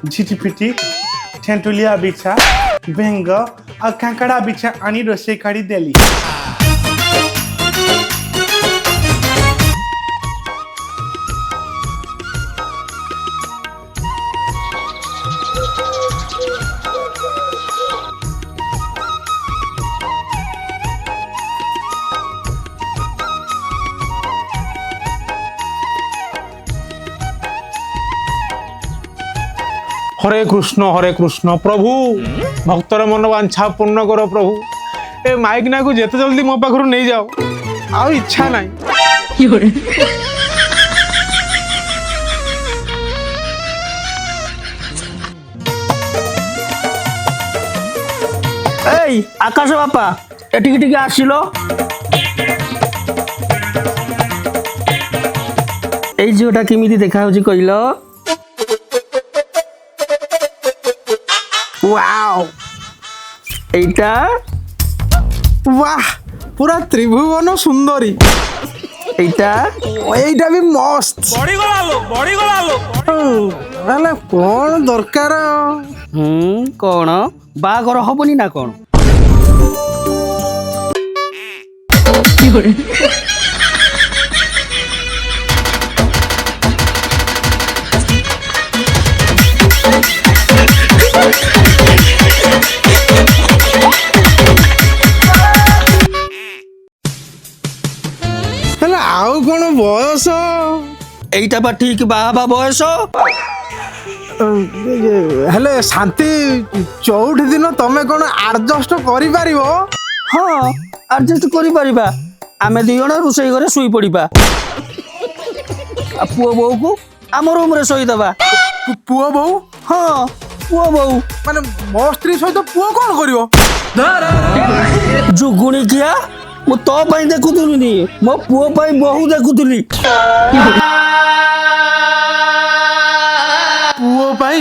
झिटिपिटी ठेंटुलिया बिछा भेंग और कांकड़ा बिछा आनी रोसे काढ़ी देली। हरे कृष्ण प्रभु भक्तर मन वांछा पूर्ण कर प्रभु ए माइक ना को जेते जल्दी मो पाखरु नहीं जाओ आ इच्छा नहीं। এই আকাশ বাপা এটিকে টিকে আসিল এই ঝিওটা কেমিতি দেখা হচ্ছে কইল ওয়াও এইটা वाह पूरा त्रिभुवन सुंदरी এইটা এইটা भी मस्त बड़ी गलालो মানে কোন দরকার কোন বাগর হবনি না কোন হেলে আউ কোন বয়স এইটা বা ঠিক বাবা বয়স হেলে শান্তি 14 দিন তুমি কোন আডজস্ট করি পারিব হ্যাঁ আডজস্ট করি পারিবা আমি দুই জন রুষেই ঘরে শুই পড়িবা পুଅ ବୋଉକୁ ଆମ ରୁମରେ ଶୋଇଦବା পুଅ বউ ହଁ ପୁଅ ବୋଉ মানে ମୋ ସ୍ତ୍ରୀ ସହିତ ପୁଅ କଣ କରିବ ଯୁଗୁଣି କିଆ ମୁଁ ତୋ ପାଇଁ ଦେଖୁଥିଲି ମୋ ପୁଅ ପାଇଁ ବୋହୁ ଦେଖୁଥିଲି ପୁଅ ପାଇଁ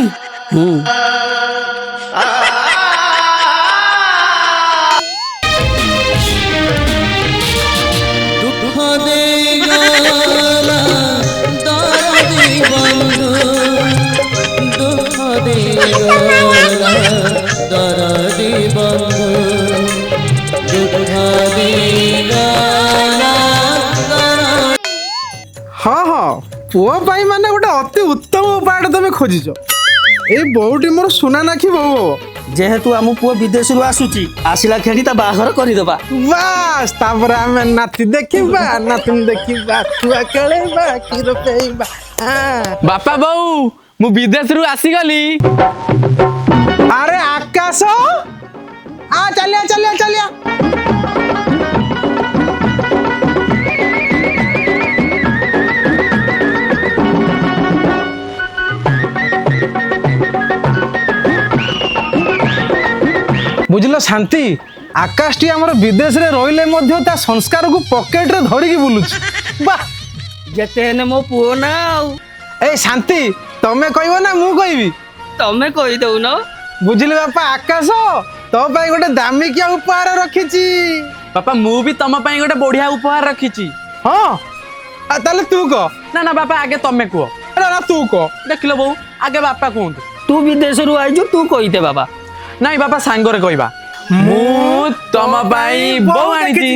हाँ हाँ पुआ पाई माने गोटे अति उत्तम उपाय तुम खोजिच ए बहुटी मोर सुना नाखी बहु जेहेतु आम पुओ विदेश आसुची आसिला खेड़ी ता बाहर करदबा बस तापर आमे नाती देखिबा नातिन देखिबा छुआ खेलेबा की रोपेबा बापा बाऊ मु विदेश रु आसी गली अरे आकाश आ चलिया चलिया चलिया बुझल शांति आकाश टी आमर विदेश रे रहिले मध्य ता संस्कार को पॉकेट रे धरिकी बुलुछ वाह जेतेने मो पुओ ना ए शांति तमे कहबो ना मु कहबी तमे कहि दउ न बुझिले बापा आकाश तो पाई गोटे दामिकिया उपहार रखिची बापा मु भी तम पई गोटे बढ़िया उपहार रखिची हां ताले तू कह ना ना बापा आगे तमे कुओ ना ना तू कह देखिलो बहू आगे बापा कहतु तू विदेश रु आइजु तू कहिते बाबा नहीं बापा सांगरे कहबा मु तम पई बहु आनीची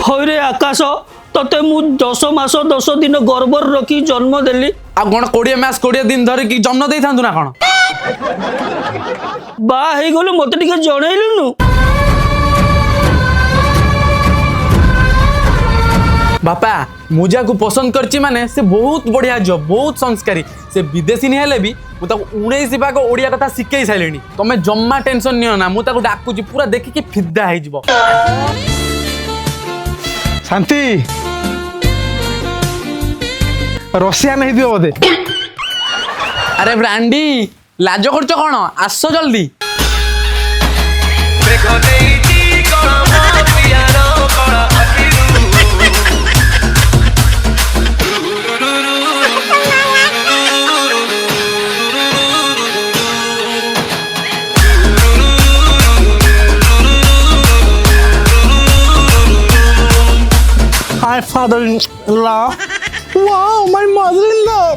हरे आकाश तते मु 10 मास 10 दिन गर्भर रखी जन्म देली आ कोन 20 मास 20 दिन धरि की जन्म देई थांतु ना कोन बा हे गलो मते टिके जणैलुनु बापा मुजा को पसंद करची माने से बहुत बढ़िया जो बहुत संस्कारी से विदेशी नहीं हेले भी मु ताको 19 भाग ओडिया कथा सिखै साइलेनी तमे जम्मा टेंशन नियो ना मु ताको डाकुची पूरा देखि के फिद्दा हे जिवो शांति रसिया नहीं दियो बोधे अरे ब्रांडी लाज करछ कोन आसो जल्दी my father-in-law. Wow, my mother-in-law.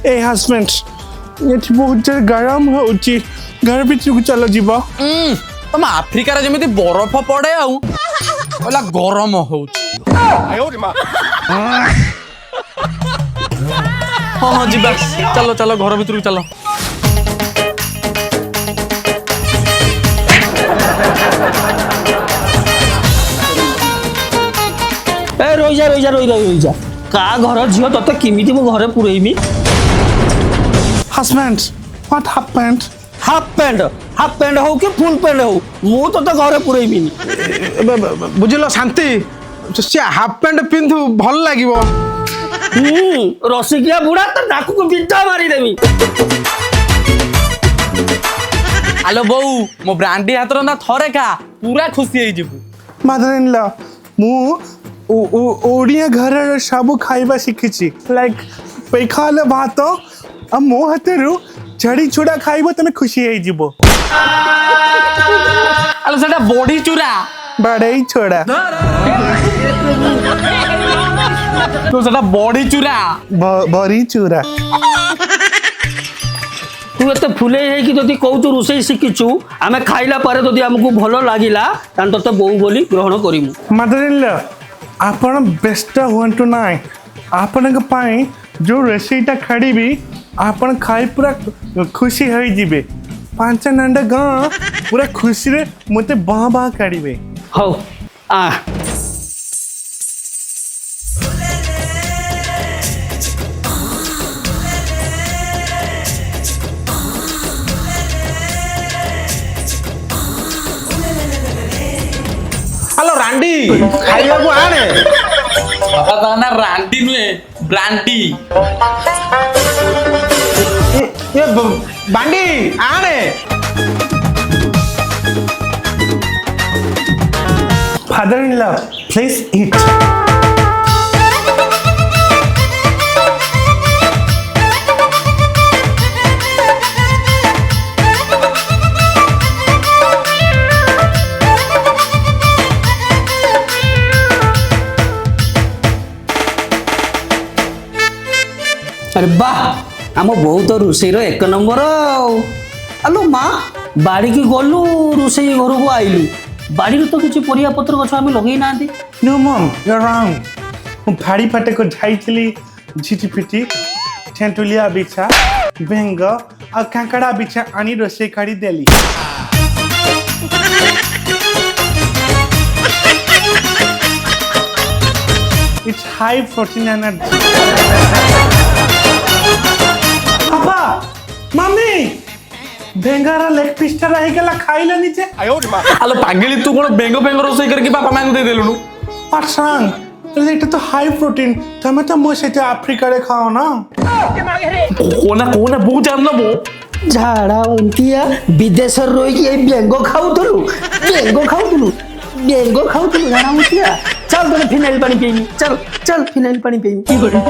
Hey husband, ଏଠି ବହୁତ ଜୋର ଗରମ ହଉଛି ଘର ଭିତରକୁ ଚାଲ ଯିବା। ତମ ଆଫ୍ରିକାରେ ଯେମିତି ବରଫ ପଡେ ଆଉ କହିଲା ଗରମ ହଉଛି। ହଁ ହଁ ଯିବା ଚାଲ ଚାଲ ଘର ଭିତରକୁ ଚାଲ। ଏ ରହିଯା କା ଘର ଝିଅ ତତେ କେମିତି ମୁଁ ଘରେ ପୁରେଇମି? Husband, what happened? Half pant ହଉ କି ଫୁଲ୍ ପ୍ୟାଣ୍ଟ ହଉ ମୁଁ ତତେ ଘରେ ପୁରେଇବିନି। ବୁଝିଲ ଶାନ୍ତି ସେ ହାଫ ପ୍ୟାଣ୍ଟ ପିନ୍ଧୁ ଭଲ ଲାଗିବ। ରସିକିଆ ବୁଢା ତ ନାକକୁ ବିଧା ମାରିଦେବି। ଆଲୋ ବୋଉ ମୋ ବ୍ରାଣ୍ଡି ହାତ ରନ୍ଧା ଥରେ ଖା ପୁରା ଖୁସି ହେଇଯିବୁ। Mother-in-law, ମୁଁ ଓଡ଼ିଆ ଘରର ସବୁ ଖାଇବା ଶିଖିଛି ଲାଇକ୍ ପଖାଳ ଭାତ ଆଉ ମୋ ହାତରୁ ଝାଡ଼ି ଛୁଡ଼ା ଖାଇବ ତମେ ଖୁସି ହେଇଯିବ। ଆଲୋ ସେଟା ବଢି ଚୁରା ବାଡ଼େଇ ଛଡ଼ା ତ ସେଟା ବଢି ଚୁରା। ବରି ଚୁରା। ତୁ ଏତେ ଫୁଲେଇ ହେଇକି ଯଦି କହୁଛୁ ରୋଷେଇ ଶିଖିଛୁ ଆମେ ଖାଇଲା ପରେ ଯଦି ଆମକୁ ଭଲ ଲାଗିଲା ତାହେଲେ ତତେ ବୋଉ ବୋଲି ଗ୍ରହଣ କରିମୁ। Mother-in-law, ଆପଣ ବ୍ୟସ୍ତ ହୁଅନ୍ତୁ ନାହିଁ ଆପଣଙ୍କ ପାଇଁ ଯେଉଁ ରୋଷେଇଟା ଖାଡ଼ିବି ଆପଣ ଖାଇ ପୁରା ଖୁସି ହେଇଯିବେ। ପାଞ୍ଚ ନଣ୍ଡ ଗାଁ ପୁରା ଖୁସିରେ ମୋତେ ବାଁ ବାଁ କାଢ଼ିବେ। ହଉ ଆ ହ୍ୟାଲୋ ରାଣ୍ଡି ଖାଇବାକୁ ଆଣେ। ବାବା ତା ନା ରାଣ୍ଡି ନୁହେଁ ବ୍ରାଣ୍ଡି। ବାଣ୍ଡି ଆଣେ। Father-in-law, please eat. ଆରେ ବାଃ ଆମ ବୋଉ ତ ରୋଷେଇର ଏକ ନମ୍ବର। ଆଲୋ ମା ବାଡ଼ିକି ଗଲୁ ରୋଷେଇ ଘରକୁ ଆଇଲୁ ବାଡ଼ିରେ ତ କିଛି ପରିବା ପତ୍ର ଗଛ ଆମେ ଲଗେଇ ନାହାନ୍ତି। No mom, you're wrong. ମୁଁ ଭାଡ଼ି ଫାଟକୁ ଯାଇଥିଲି ଝିଟିପିଟି ଠେଣ୍ଟୁଲିଆ ବିଛା ବେଙ୍ଗ ଆଉ କାଙ୍କଡ଼ା ବିଛା ଆଣି ରୋଷେଇ କରି ଦେଲି। It's high protein energy. Papa, Mommy, ବେଙ୍ଗର ଲେଗ ପିସ୍ଟା ରହିଗଲା ଖାଇଲାନି ଯେ। ଆଲୋ ପାଗିଳି ତୁ କଣ ବେଙ୍ଗ ବେଙ୍ଗ ରୋଷେଇ କରିକି ବାପା ମାଙ୍କୁ ଦେଇଦେଲୁଣୁ? What's wrong? এটা তো হাই প্রোটিন তুমি তো ମୋ ସହିତ ଆଫ୍ରିକାରେ ଖାଅ ନା। କୋନା ବହୁତ ଜାଣିଲ ବୋ। ଝାଡ଼ା ବାନ୍ତିଆ ବିଦେଶରେ ରହିକି ଏଇ ବେଙ୍ଗ ଖାଉଥିଲୁ ଝାଡ଼ା ବାନ୍ତିଆ। ଚାଲ ତୋତେ ଫିନାଇଲ ପାଣି ପିଇବି ଚାଲ ଫିନାଇଲ ପାଣି ପିଇବି କି କରିବି।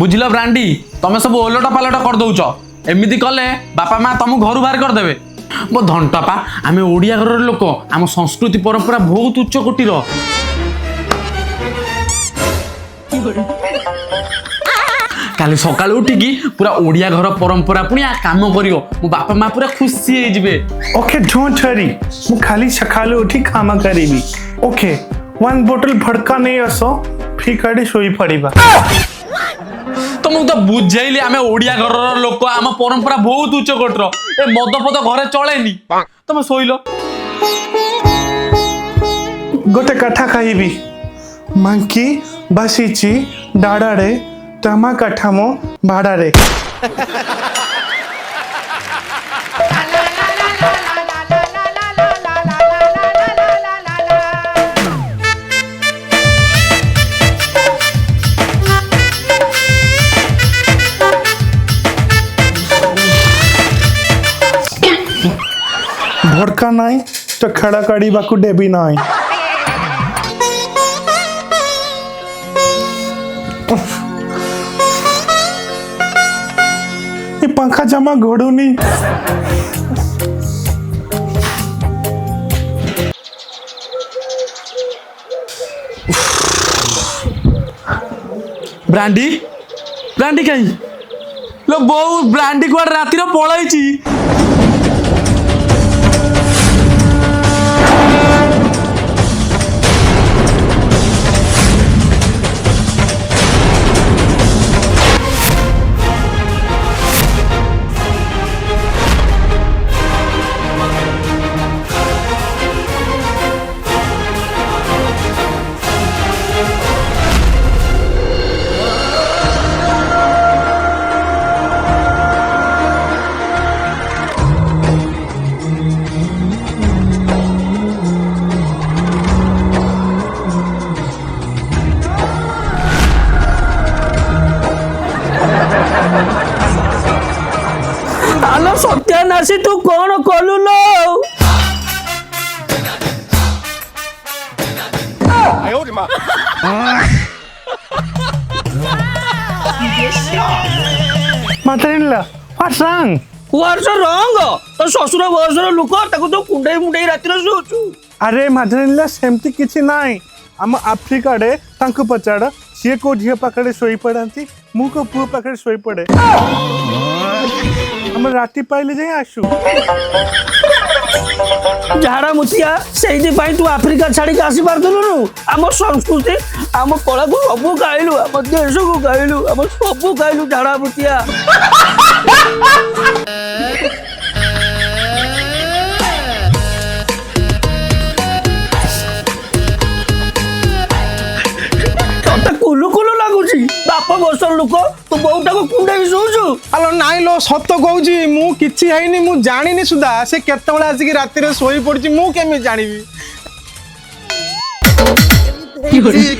ବୁଝିଲ ବ୍ରାଣ୍ଡି ତମେ ସବୁ ଓଲଟ ପାଲଟ କରିଦଉଛ। ଏମିତି କଲେ ବାପା ମା ତମକୁ ଘରୁ ବାହାର କରିଦେବେ। ମୋ ଧଣ୍ଟପା ଆମେ ଓଡ଼ିଆ ଘରର ଲୋକ ଆମ ସଂସ୍କୃତି ପରମ୍ପରା ବହୁତ ଉଚ୍ଚ କୋଟିର। କାଲି ସକାଳୁ ଉଠିକି ପୁରା ଓଡ଼ିଆ ଘର ପରମ୍ପରା ପୁଣି କାମ କରିବ ମୋ ବାପା ମା ପୁରା ଖୁସି ହେଇଯିବେ। ଓକେ ଡୋଣ୍ଟ ୱରି ମୁଁ ଖାଲି ସକାଳୁ ଉଠି କାମ କରିବି। ଓକେ 1 ବୋଟଲ ଭଡକା ନେଇ ଆସ ଫିକାଡି ଶୋଇ ପଡ଼ିବା। ତମକୁ ତ ବୁଝେଇଲି ଆମେ ଓଡ଼ିଆ ଘରର ଲୋକ ଆମ ପରମ୍ପରା ବହୁତ ଉଚ୍ଚ କୋଟିର। ଏ ମଦ ଫଦ ଘରେ ଚଳେନି ତମେ ଶୋଇଲ। ଗୋଟେ କଥା କହିବି ମାଙ୍କି ବସିଛି ଡାଡ଼ାରେ ତମା କାଠ ମୋ ଭାଡ଼ାରେ। ବେଷ୍ଟ ଖେଳ କରିବାକୁ ଦେବି ନାହିଁ। ଏ ପଙ୍ଖା ଜମା ଘୋଡୁନି। ବ୍ରାଣ୍ଡି ବ୍ରାଣ୍ଡି କାହିଁ ଲୋ ବୋଉ ବ୍ରାଣ୍ଡି କୁଆଡ଼େ ରାତିରେ ପଳେଇଛି। ଆଲୋ ସତ୍ୟାନାଶୀ ତୁ କଣ କଲୁ ଲୋ? Mother-in-law, what's wrong? What's wrong? ତ ଶ୍ୱଶୁର ବୟସର ଲୋକ ତାକୁ ତ କୁଣ୍ଡେଇ ମୁଣ୍ଡେଇ ରାତିରେ ଶୋଉଛୁ। ଆରେ mother-in-law ସେମିତି କିଛି ନାହିଁ। ଆମ ଆଫ୍ରିକାରେ ତାଙ୍କୁ ପଚାର ସିଏ କୋଉ ଝିଅ ପାଖରେ ଶୋଇପଡ଼ନ୍ତି, ମୁଁ କୋଉ ପୁଅ ପାଖରେ ଶୋଇପଡ଼େ। ଆମେ ରାତି ପାଇଲେ ଯାଇ ଆସୁ। ଝାଡ଼ା ମୁତିଆ ସେଇଥିପାଇଁ ତୁ ଆଫ୍ରିକା ଛାଡ଼ିକି ଆସିପାରୁଥିଲୁନୁ। ଆମ ସଂସ୍କୃତି ଆମ କଳାକୁ ସବୁ ଗାଇଲୁ, ଆମ ଦେଶକୁ ଗାଇଲୁ, ଆମ ସବୁ ଗାଇଲୁ ଝାଡ଼ା ମୁତିଆ। ତତେ କୁଲୁ କୁଲୁ ଲାଗୁଛି ବାପ ବର୍ଷର ଲୋକ ତୁ ବୋଉଟାକୁ କୁଣ୍ଡେଇ ଶୋଉଛୁ। ଆଲୋ ନାଇଁ ଲୋ ସତ କହୁଛି ମୁଁ କିଛି ହେଇନି, ମୁଁ ଜାଣିନି ସୁଧା ସେ କେତେବେଳେ ଆସିକି ରାତିରେ ଶୋଇ ପଡିଛି ମୁଁ କେମିତି ଜାଣିବି।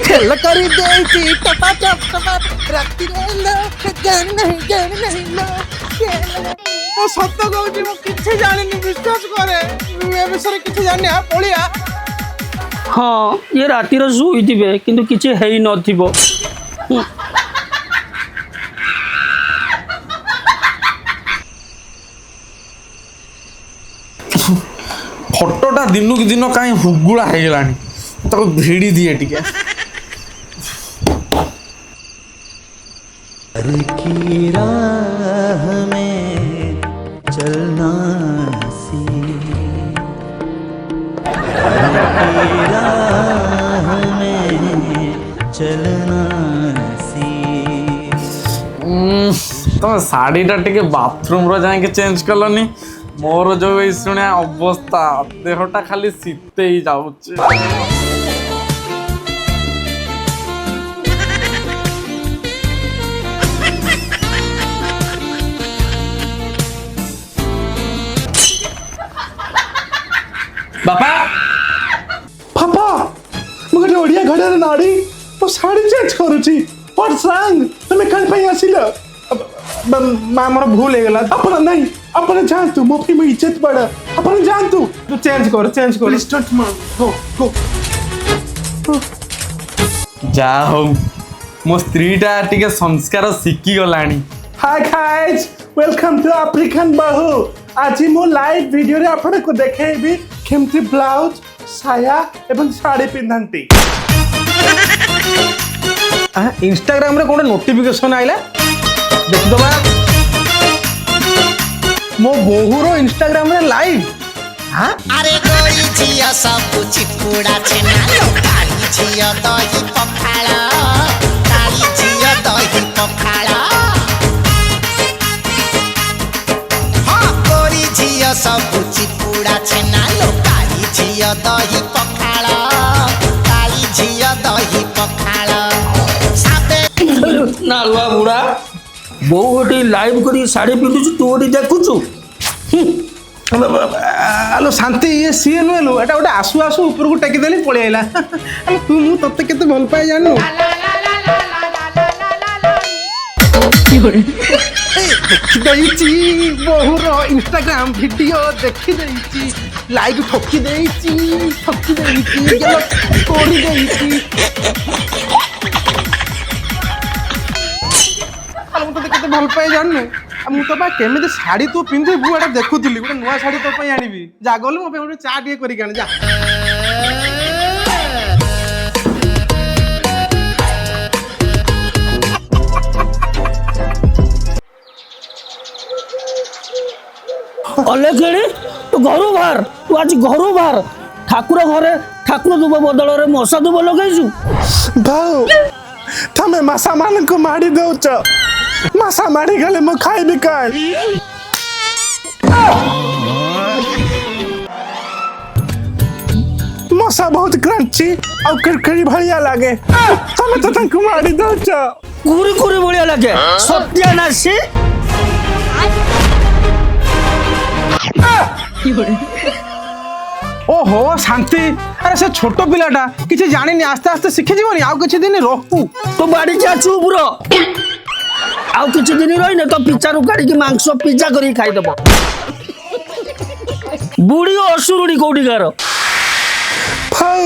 ଖେଳ କରି ଦେଇଛି ଟପା ଟପ ଟପା ରାତିରେ ଜାଣି ନାହିଁ ମୁଁ ସତ କହୁଛି ମୁଁ କିଛି ଜାଣିନି, ବିଶ୍ୱାସ କରେ ଏ ବିଷୟରେ କିଛି ଜାଣିନି। ପଳିଆ ହଁ ଇଏ ରାତିରେ ଶୋଇଥିବେ କିନ୍ତୁ କିଛି ହେଇନଥିବ। ଫଟୋଟା ଦିନକୁ ଦିନ କାହିଁ ହୁଗୁଳା ହେଇଗଲାଣି, ତାକୁ ଭିଡ଼ି ଦିଏ ଟିକେ। की राह में चलना ତମେ ଶାଢ଼ୀଟା ଟିକେ ବାଥରୁମ୍ର ଯାଇକି ଚେଞ୍ଜ କଲନି। ମୋର ଯୋଉ ଏଇ ଶୁଣିଆ ଅବସ୍ଥା, ଦେହଟା ଖାଲି ଶୀତେଇ ଯାଉଛି। ବାପା ବାପା ମୁଁ ଗୋଟେ ଓଡ଼ିଆ ଘରର ନାରୀ, ମୋ ଶାଢ଼ୀ ଚେଞ୍ଜ କରୁଛି। What's wrong? ତମେ କାହିଁ ପାଇଁ ଆସିଲ? ମା ମୋର ଭୁଲ ହେଇଗଲା। ଆପଣ ନାହିଁ, ଆପଣ ଯାଆନ୍ତୁ, ମୋ ପାଇଁ ମୋ ଇଜ୍ଜତ ବଡ଼। ଆପଣ ଯାଆନ୍ତୁ। ତୁ ଚେଞ୍ଜ କର Please don't move. Go. ଯାହା ହଉ ମୋ ସ୍ତ୍ରୀଟା ଟିକେ ସଂସ୍କାର ଶିଖିଗଲାଣି। Hi guys, welcome to African Bahu. ଆଜି ମୁଁ ଲାଇଭ୍ ଭିଡ଼ିଓରେ ଆପଣଙ୍କୁ ଦେଖେଇବି କେମିତି ବ୍ଲାଉଜ, ସାୟା ଏବଂ ଶାଢ଼ୀ ପିନ୍ଧନ୍ତି। ଇନଷ୍ଟାଗ୍ରାମରେ ଗୋଟେ ନୋଟିଫିକେସନ ଆଇଲା, ଦେଖିଦବା। ମୋ ବୋହୁର ଇନଷ୍ଟାଗ୍ରାମରେ ଲାଇଭ୍। अरे गोरी झिया सब चिपुड़ा छेना लो काली झिया दही पखाड़ा काली झिया दही पखाड़ा हाँ गोरी झिया सब चिपुड़ा छेना लो काली झिया दही पखाड़ा काली झिया दही पखाड़ा साबे ନାଲୁଆ ବୁଢ଼ା ବୋଉ ଗୋଟେ ଲାଇଭ୍ କରି ଶାଢ଼ୀ ପିନ୍ଧୁଛୁ, ତୁ ଗୋଟେ ଦେଖୁଛୁ। ଆଲୋ ଶାନ୍ତି, ଇଏ ସିଏ ନୁହେଁ ଲୋ, ଏଟା ଗୋଟେ ଆସୁ ଆସୁ ଉପରକୁ ଟେକିଦେଲି ପଳେଇ ଆଇଲା। ଆଲୋ ତୁ ମୁଁ ତତେ କେତେ ଭଲ ପାଏ ଜାଣିନୁ। ଦେଖିଦେଇଛି ବୋହୁର ଇନଷ୍ଟାଗ୍ରାମ ଭିଡିଓ ଦେଖିଦେଇଛି ଲାଇକ୍ ଠକି ଦେଇଛି ଗେଲ କରିଦେଇଛି। ମୁଁ ତତେ କେତେ ଭଲ ପାଏ ଜାଣିନୁ। ଆଉ ମୁଁ ତ ବା କେମିତି ଶାଢ଼ୀ ତୁ ପିନ୍ଧିବୁ ଏଟା ଦେଖୁଥିଲି। ଗୋଟେ ନୂଆ ଶାଢ଼ୀ ତୋ ପାଇଁ ଆଣିବି। ଯା ଗଲୁ ମୋ ପାଇଁ ଗୋଟେ ଚା ଟିକେ କରିକି ଆଣି ଯା। ଅଲେଖେଳି ତୁ ଘରୁ ବାହାର, ତୁ ଆଜି ଘରୁ ବାହାର। ଠାକୁର ଘରେ ଠାକୁର ଧୁବ ବଦଳରେ ମଶା ଧୁବ ଲଗେଇଛୁ। ଭାଉ ତମେ ମାସା ମାନଙ୍କୁ ମାରି ଦଉଛ। ମାସା ମାରି ଗଲେ ମୁଁ ଖାଇବି କାଇଁ? ମଶା ବହୁତ କ୍ରଞ୍ଚି ଆଉ କିରକିରି ଭଳିଆ ଲାଗେ। ତମେ ତ ତାଙ୍କୁ ମାରି ଦଉଛ। କୁରି କୁରି ଭଳିଆ ଲାଗେ। ସତ୍ୟାନାଶୀ। ଓହୋ ଶାନ୍ତି, ଆରେ ସେ ଛୋଟ ପିଲାଟା କିଛି ଜାଣିନି, ଆସ୍ତେ ଆସ୍ତେ ଶିଖିଯିବନି। ଆଉ କିଛି ଦିନ ରହୁ। ତୁ ବାଡି ଯା, ଚୁପ୍ ର। ଆଉ କିଛି ଦିନ ରହିନେ ତ ପିଚାରୁ କାଢିକି ମାଂସ ପିଜା କରିକି ଖାଇଦବ। ବୁଢୀ ଅସୁରୁଡି କୋଉଠିକାର? ଭାଉ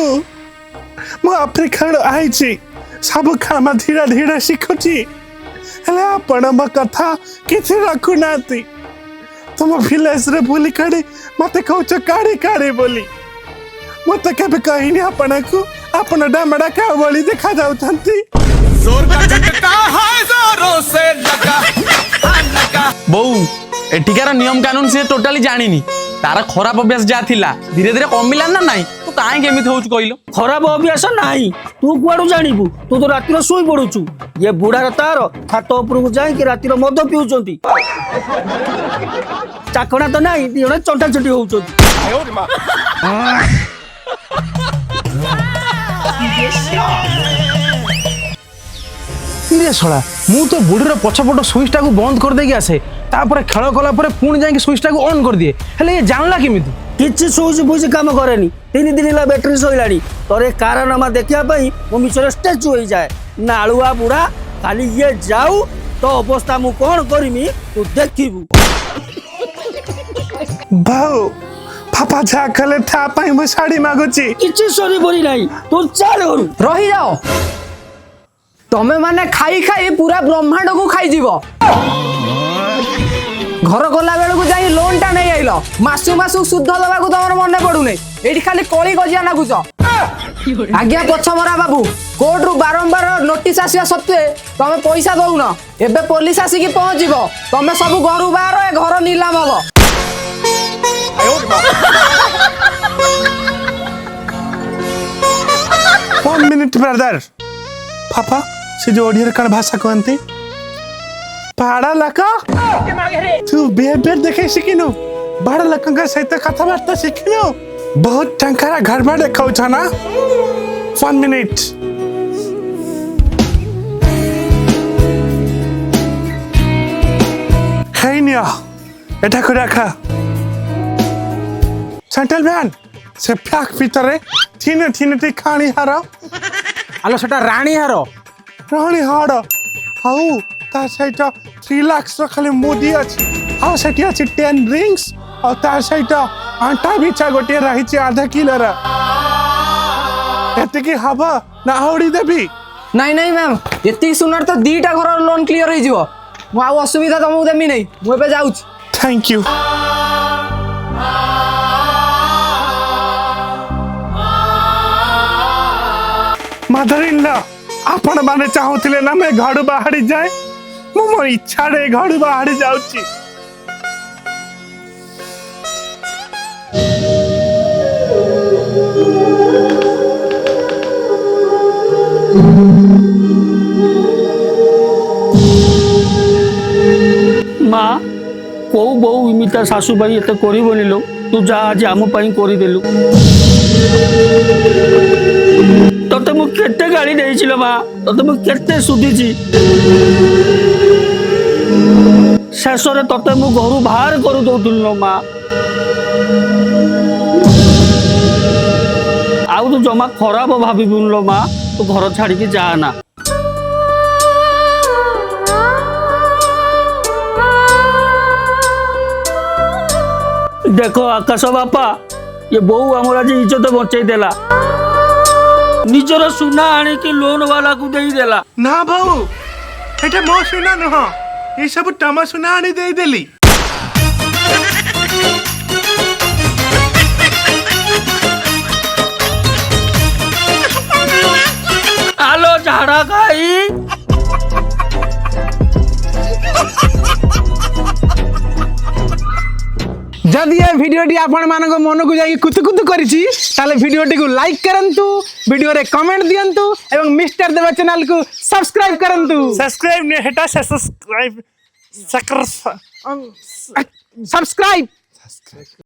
ମୁଁ ଆଫ୍ରିକାରୁ ଆଇଛି। ସବୁ କାମ ଧୀରେ ଧୀରେ ଶିଖୁଛି। ହେଲେ ଆପଣ ମୋ କଥା କିଛି ରଖୁନାହାନ୍ତି। तुम विलेज रे बुली काढ़ी मते कौच काढ़ी काढ़ी बोली मते केबे कहिनी आपण को आपण डामडा का बोली देखा जाउथंती। जोर का झटका है जोरों से लगा लगा। बहु एठिकार नियम कानून से टोटाली जानिनी। तारा खराब अभ्यास जा थिला धीरे धीरे कमिला ना नाही। तू काहे केमित होउछ कहिलो? खराब अभ्यास नाही, तू कुआडू जानिबू? तू तो रातिर सोई पडुछु। ये बुढ़ार तार छात उपरକୁ ଯାଇକି ରାତିର ମଦ ପିଉଛନ୍ତି। ଚାକଣା ତ ନାହିଁ, ଦି ଜଣ ଚଣ୍ଟା ଚଣ୍ଟି ହଉଛନ୍ତି। ଇରେ ଶଳା, ମୁଁ ତ ବୁଢ଼ୀର ପଛପଟ ସୁଇଚଟାକୁ ବନ୍ଦ କରିଦେଇକି ଆସେ। ତାପରେ ଖେଳ କଲା ପରେ ପୁଣି ଯାଇକି ସୁଇଚଟାକୁ ଅନ୍ କରିଦିଏ। ହେଲେ ଇଏ ଜାଣିଲା କେମିତି? କିଛି ସୁଇଚ୍ ଫୁଇଚ୍ କାମ କରେନି। 3 ଦିନ ହେଲା ବ୍ୟାଟେରୀ ସଇଲାଣି। ତୋରେ କାରନାମା ଦେଖିବା ପାଇଁ ମୁଁ ମିଛରେ ଷ୍ଟାଚୁ ହେଇଯାଏ। ନାଳୁଆ ବୁଢ଼ା, ଖାଲି ଇଏ ଯାଉ ତ ଅବସ୍ଥା ମୁଁ କଣ କରିମି ତୁ ଦେଖିବୁ। भाऊ पापा जा कले था पाई मैं साड़ी मागुची। କିଛି ସରି ବରି ନାହିଁ, ତୁ ଚାଲ ଘରୁ। रही जाओ तमे माने खाई खाई पूरा ब्रह्मांड को खाई जीव। घर गला बेल को जाई लोन टा नहीं आइल मासु मासु शुद्ध दबा को तमर मन पड़ू नहीं। एठी खाली कली गजिया नागुच। आज्ञा पछमरा बाबू, कोर्ट रु बारंबार नोटिस आसिया सत्वे तमे पैसा दउन। एबे पुलिस आसिकी पहुंचीब। तमे सब घरु बाहर ए घर नीलाम हबो। 1 मिनट ब्रदर। पापा से जो ओडियर कण भाषा कहंती पाड़ा लका तू बिहेवियर देखे शिखिनु। बड़ा लका का सहित कथाबार्ता शिखिनु। बहुत टंकारा घर में देखाउ छ ना। 1 मिनट है निया एटा को रखा सेंट्रल मैन से फ्याक भीतर थिने थिने टी खाणी हार ଆଲୋ ସେଟା ରାଣୀ ହାର। राणी हाड़ हाउ ता सहित 3 लाख खाली मोदी अछि। हाउ सेठी अछि 10 रिंग्स और ता सहित आंटा बिछा गोटे रही आधा किलो रा एते की हबा ना आवड़ी देबी। नहीं नहीं मैम, एती सुनर तो 2टा घर लोन क्लियर हो जीवो। मु आ असुविधा तुमको देमी नहीं। मु एबे जाउछ। Thank you. Mother in law आपण माने चाहुथिले ना मैं घर बाहरी जाए। मु मो इच्छा रे घर बाहरी जाउची। ମା କୋଉ ବୋଉ ଇମିତା ଶାଶୁ ପାଇଁ ଏତେ କରିବନି ଲୋ। ତୁ ଯା ଆଜି ଆମ ପାଇଁ କରିଦେଲୁ। ତତେ ମୁଁ କେତେ ଗାଳି ଦେଇଛି ଲୋ ମା, ତତେ ମୁଁ କେତେ ସୁଧିଛି। ଶେଷରେ ତତେ ମୁଁ ଘରୁ ବାହାର କରିଦଉଥିଲି ଲୋ ମା। ଆଉ ତୁ ଜମା ଖରାପ ଭାବିବୁନି ଲୋ ମା। ତୁ ଘର ଛାଡିକି ଯା ନା। ଦେଖ ଆକାଶ ବାପା ଏ ବୋଉ ଆମର ଆଜି ଇଜ୍ଜତ ବଞ୍ଚେଇ ଦେଲା ନିଜର ସୁନା ଆଣିକି ଲୋନ ବାଲାକୁ ଦେଇଦେଲା ନା ବୋଉ ଏଟା ମୋ ସୁନା ନୁହଁ ଏ ସବୁ ତମ ସୁନା ଆଣି ଦେଇଦେଲି ଆଲୋ ଝାଡ଼ା ଖାଇ जदि ये भिडियोटी आपण मानक मन को जाई कुतुकुतु करिछि ताले भिडियोटी को लाइक करंतु वीडियो रे कमेंट दियंतु एवं मिस्टर देवा चैनल को सब्सक्राइब करंतु सब्सक्राइब ने हेटा सब्सक्राइब सब्सक्राइब